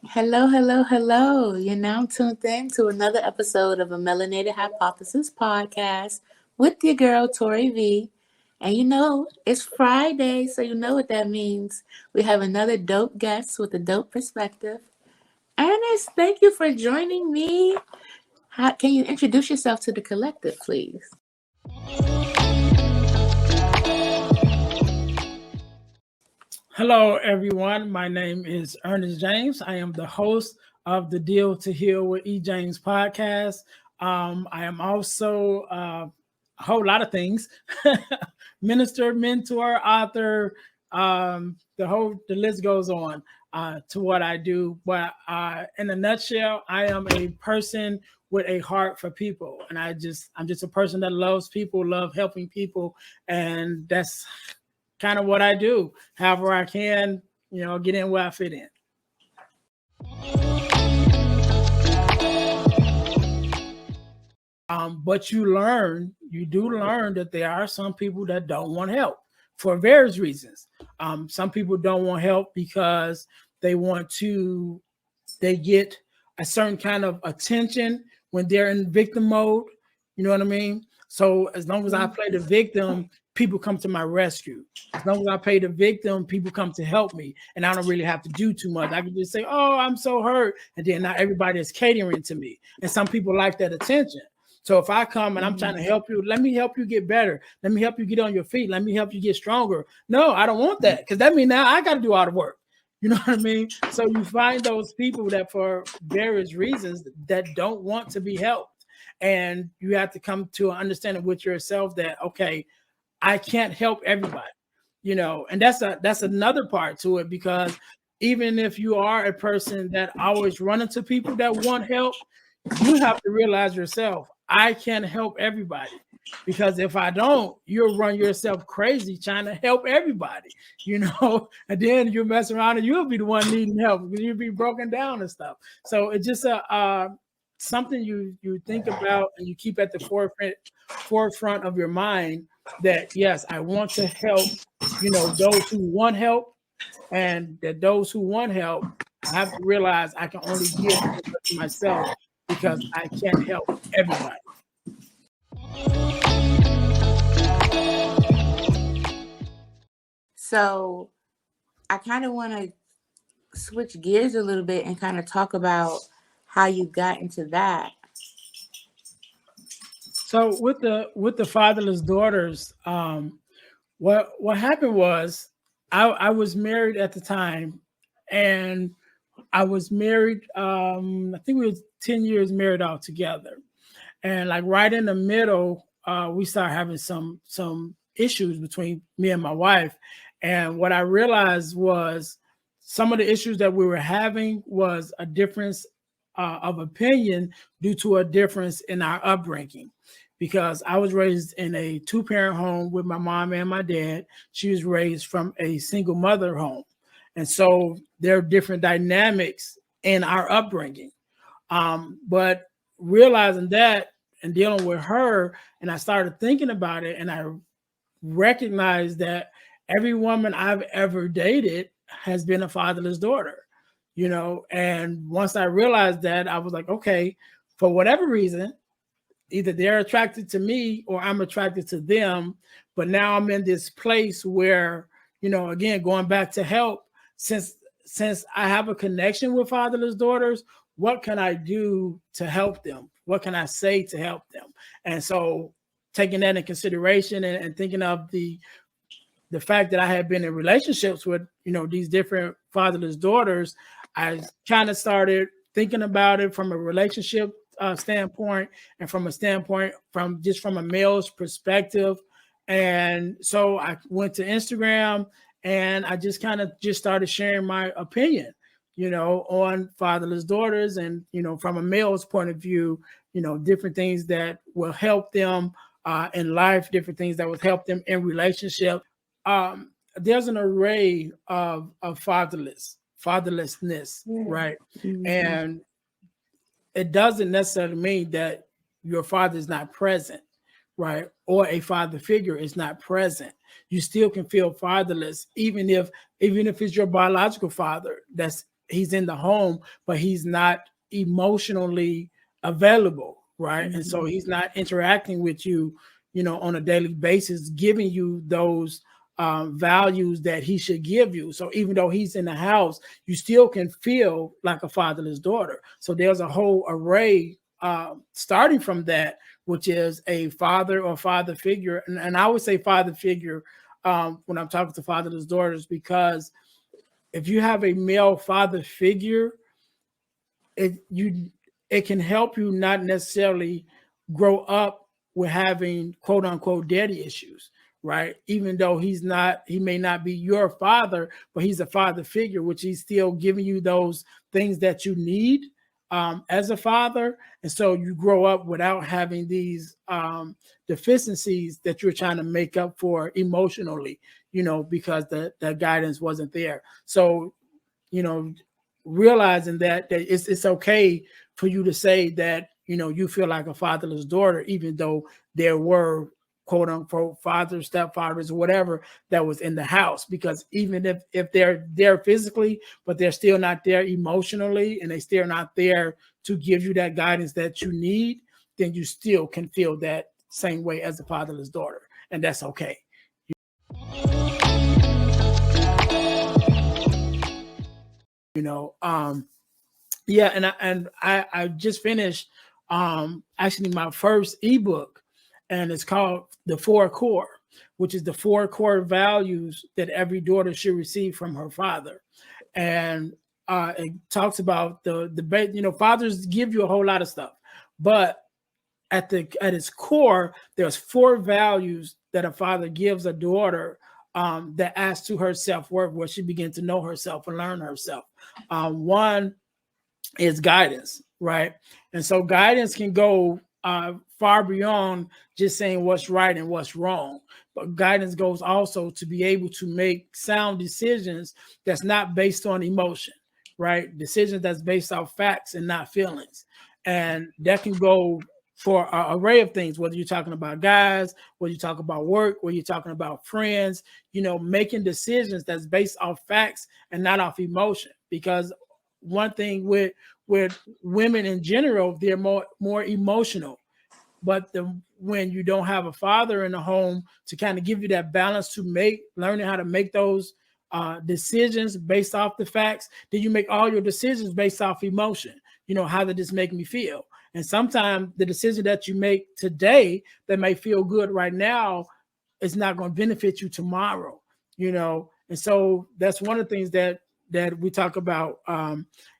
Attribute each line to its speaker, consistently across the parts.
Speaker 1: Hello, hello, hello. You're now tuned in to another episode of a Melanated Hypothesis podcast with your girl, ToriV. And it's Friday, so you know what that means. We have another dope guest with a dope perspective. Ernest, thank you for joining me. Can you introduce yourself to the collective, please?
Speaker 2: Hello, everyone. My name is Earnest James. I am the host of the Deal to Heal with E.James podcast. I am also a whole lot of things: minister, mentor, author. The list goes on to what I do. But in a nutshell, I am a person with a heart for people, and I'm just a person that loves people, love helping people, and that's kind of what I do. However I can, get in where I fit in. But you do learn that there are some people that don't want help for various reasons. Some people don't want help because they get a certain kind of attention when they're in victim mode. You know what I mean? So as long as I play the victim, people come to my rescue. As long as I play the victim, people come to help me. And I don't really have to do too much. I can just say, oh, I'm so hurt. And then not everybody is catering to me. And some people like that attention. So if I come and I'm trying to help you, let me help you get better. Let me help you get on your feet. Let me help you get stronger. No, I don't want that, because that means now I got to do all the work. You know what I mean? So you find those people that for various reasons that don't want to be helped. And you have to come to an understanding with yourself that, okay, I can't help everybody, and that's another part to it, because even if you are a person that always run into people that want help, you have to realize yourself, I can't help everybody, because if I don't, you'll run yourself crazy trying to help everybody, and then you mess around and you'll be the one needing help because you'll be broken down and stuff. So it's just something you think about and you keep at the forefront of your mind, that yes, I want to help, those who want help, and that those who want help, I have to realize I can only give to myself, because I can't help everybody.
Speaker 1: So I kind of want to switch gears a little bit and kind of talk about how you got into that.
Speaker 2: So with the fatherless daughters, what happened was I was married at the time, and I was married. I think we were 10 years married all together, and like right in the middle, we started having some issues between me and my wife. And what I realized was some of the issues that we were having was a difference of opinion due to a difference in our upbringing. Because I was raised in a two-parent home with my mom and my dad. She was raised from a single mother home. And so there are different dynamics in our upbringing. But realizing that and dealing with her, and I started thinking about it, and I recognized that every woman I've ever dated has been a fatherless daughter, and once I realized that, I was like, okay, for whatever reason, either they're attracted to me or I'm attracted to them. But now I'm in this place where, again, going back to help, since I have a connection with fatherless daughters, what can I do to help them? What can I say to help them? And so taking that in consideration, and thinking of the fact that I had been in relationships with, these different fatherless daughters, I kind of started thinking about it from a relationship standpoint, and from a standpoint from a male's perspective. And so I went to Instagram, and I just started sharing my opinion, on fatherless daughters, and, from a male's point of view, different things that will help them in life, different things that will help them in relationship. There's an array of fatherlessness, right? Mm-hmm. And it doesn't necessarily mean that your father is not present, right? Or a father figure is not present. You still can feel fatherless, even if it's your biological father that's he's in the home, but he's not emotionally available, right? And so he's not interacting with you, on a daily basis, giving you those values that he should give you. So even though he's in the house, you still can feel like a fatherless daughter. So there's a whole array starting from that, which is a father or father figure. And I would say father figure when I'm talking to fatherless daughters, because if you have a male father figure, it can help you not necessarily grow up with having quote unquote daddy issues, right? Even though he may not be your father, but he's a father figure, which he's still giving you those things that you need as a father. And so you grow up without having these deficiencies that you're trying to make up for emotionally, because the guidance wasn't there. So, realizing that it's okay for you to say that you feel like a fatherless daughter, even though there were quote unquote fathers, stepfathers, or whatever that was in the house. Because even if they're there physically, but they're still not there emotionally, and they still not there to give you that guidance that you need, then you still can feel that same way as a fatherless daughter, and that's okay. Yeah, and I just finished actually my first ebook, and it's called The Four Core, which is the four core values that every daughter should receive from her father. And it talks about the debate. Fathers give you a whole lot of stuff, but at its core, there's four values that a father gives a daughter that adds to her self-worth, where she begins to know herself and learn herself. One is guidance, right? And so guidance can go far beyond just saying what's right and what's wrong. But guidance goes also to be able to make sound decisions that's not based on emotion, right? Decisions that's based off facts and not feelings. And that can go for an array of things, whether you're talking about guys, whether you talk about work, whether you're talking about friends, making decisions that's based off facts and not off emotion. Because one thing with women in general, they're more emotional. But when you don't have a father in the home to kind of give you that balance to learning how to make those decisions based off the facts, then you make all your decisions based off emotion. How did this make me feel? And sometimes the decision that you make today that may feel good right now is not going to benefit you tomorrow. And so that's one of the things that we talk about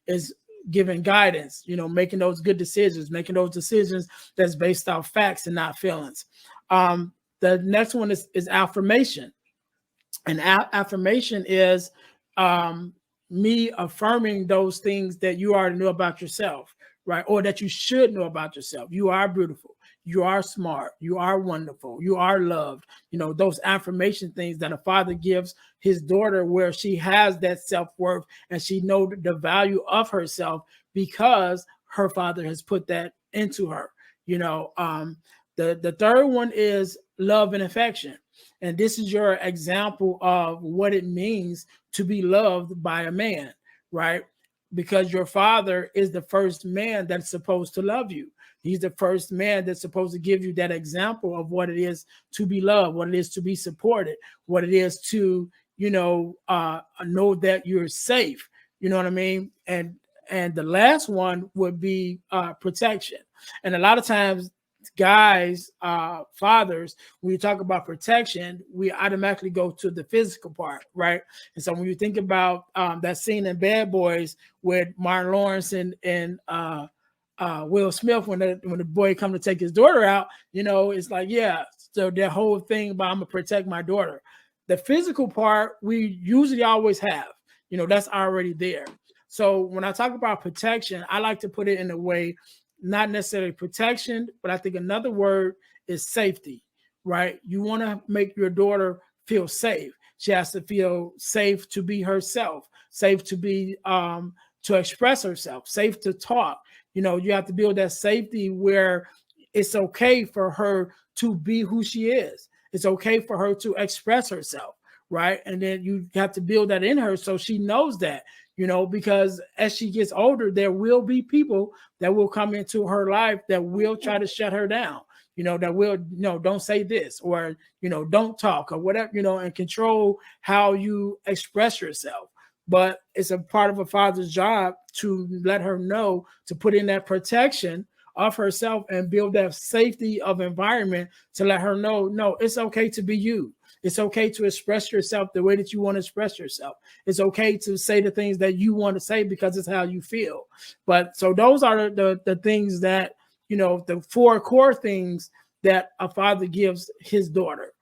Speaker 2: is giving guidance, making those good decisions, making those decisions that's based off facts and not feelings. The next one is affirmation. And affirmation is me affirming those things that you already know about yourself, right? Or that you should know about yourself. You are beautiful. You are smart. You are wonderful. You are loved. Those affirmation things that a father gives his daughter, where she has that self-worth and she knows the value of herself because her father has put that into her. The third one is love and affection. And this is your example of what it means to be loved by a man, right? Because your father is the first man that's supposed to love you. He's the first man that's supposed to give you that example of what it is to be loved, what it is to be supported, what it is to, know that you're safe. You know what I mean? And the last one would be protection. And a lot of times, guys, fathers, when you talk about protection, we automatically go to the physical part, right? And so when you think about that scene in Bad Boys with Martin Lawrence and Will Smith, when the boy come to take his daughter out, it's like, yeah, so that whole thing about I'm gonna protect my daughter. The physical part we usually always have, that's already there. So when I talk about protection, I like to put it in a way, not necessarily protection, but I think another word is safety, right? You want to make your daughter feel safe. She has to feel safe to be herself, safe to be to express herself, safe to talk. You have to build that safety where it's okay for her to be who she is. It's okay for her to express herself, right? And then you have to build that in her so she knows that, because as she gets older, there will be people that will come into her life that will try to shut her down, that will, don't say this, or, don't talk, or whatever, and control how you express yourself. But it's a part of a father's job to let her know, to put in that protection of herself and build that safety of environment to let her know, no, it's okay to be you. It's okay to express yourself the way that you want to express yourself. It's okay to say the things that you want to say because it's how you feel. But so those are the things that, the 4 core things that a father gives his daughter.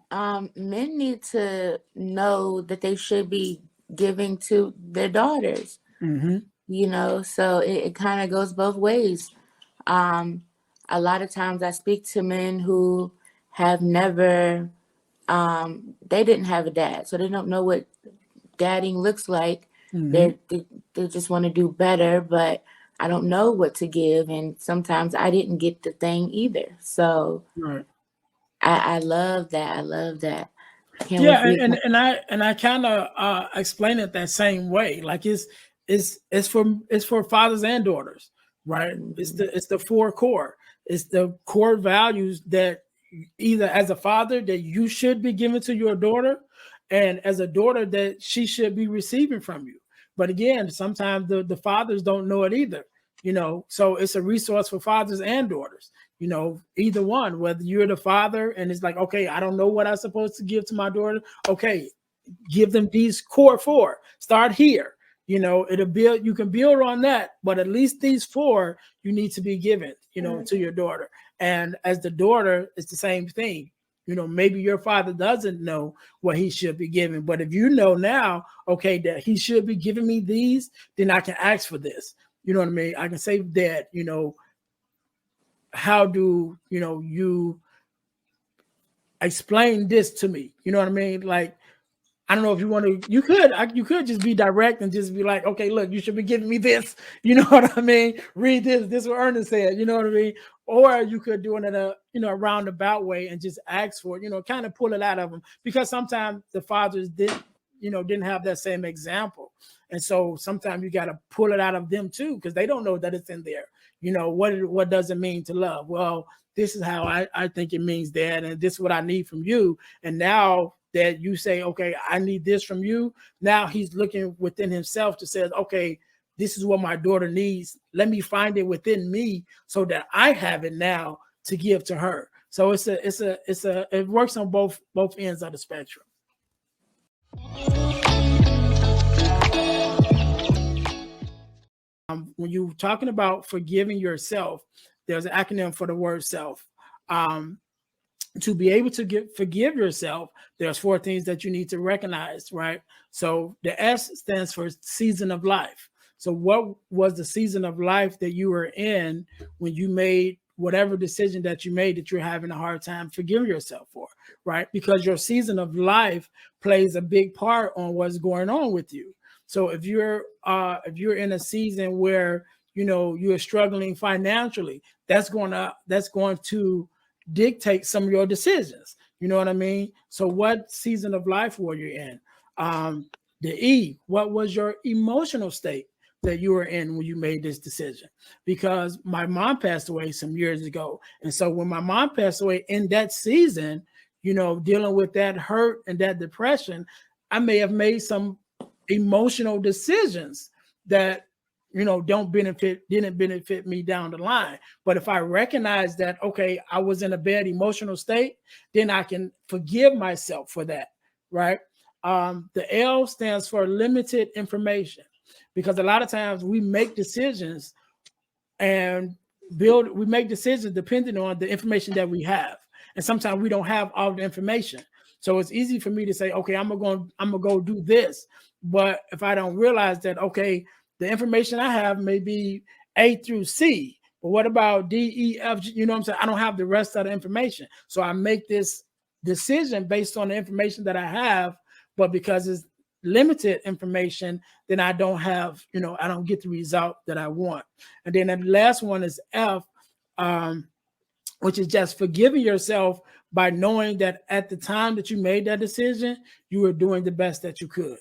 Speaker 1: Men need to know that they should be giving to their daughters,
Speaker 2: Mm-hmm.
Speaker 1: So it kind of goes both ways. A lot of times I speak to men who have never, they didn't have a dad, so they don't know what dadding looks like.
Speaker 2: Mm-hmm.
Speaker 1: They just want to do better, but I don't know what to give, and sometimes I didn't get the thing either. So
Speaker 2: Right.
Speaker 1: I love that. I love that. I can't wait
Speaker 2: Yeah,
Speaker 1: for you.
Speaker 2: and I kind of explain it that same way. Like it's for fathers and daughters, right? It's the 4 core. It's the core values that either as a father that you should be giving to your daughter, and as a daughter that she should be receiving from you. But again, sometimes the fathers don't know it either. So it's a resource for fathers and daughters, either one, whether you're the father and it's like, okay, I don't know what I'm supposed to give to my daughter. Okay, give them these core 4. Start here. It'll build, you can build on that, but at least these 4 you need to be given, to your daughter. And as the daughter, it's the same thing. Maybe your father doesn't know what he should be giving, but if you know now, okay, that he should be giving me these, then I can ask for this. You know what I mean? I can say that, how do, you explain this to me? You know what I mean? Like, I don't know if you want to, you could just be direct and just be like, okay, look, you should be giving me this. You know what I mean? Read this. This is what Ernest said. You know what I mean? Or you could do it in a roundabout way and just ask for it, kind of pull it out of them, because sometimes the fathers didn't have that same example. And so sometimes you got to pull it out of them too, because they don't know that it's in there. What does it mean to love? Well, this is how I think it means, Dad, and this is what I need from you. And now that you say, okay, I need this from you, now he's looking within himself to say, okay, this is what my daughter needs. Let me find it within me so that I have it now to give to her. So it works on both ends of the spectrum. When you're talking about forgiving yourself, there's an acronym for the word self. To be able to forgive yourself, there's 4 things that you need to recognize, right? So the S stands for season of life. So what was the season of life that you were in when you made whatever decision that you made that you're having a hard time forgiving yourself for, right? Because your season of life plays a big part on what's going on with you. So if you're in a season where you're struggling financially, that's going to dictate some of your decisions. You know what I mean? So what season of life were you in? The E, what was your emotional state that you were in when you made this decision? Because my mom passed away some years ago. And so when my mom passed away in that season, dealing with that hurt and that depression, I may have made some emotional decisions that didn't benefit me down the line. But if I recognize that, okay, I was in a bad emotional state, then I can forgive myself for that, right? The L stands for limited information, because a lot of times we make decisions depending on the information that we have. And sometimes we don't have all the information. So it's easy for me to say, okay, I'm gonna go do this. But if I don't realize that, okay, the information I have may be A through C, but what about D, E, F, G? You know what I'm saying? I don't have the rest of the information. So I make this decision based on the information that I have, but because it's limited information, then I don't have, I don't get the result that I want. And then the last one is F. which is just forgiving yourself by knowing that at the time that you made that decision, you were doing the best that you could.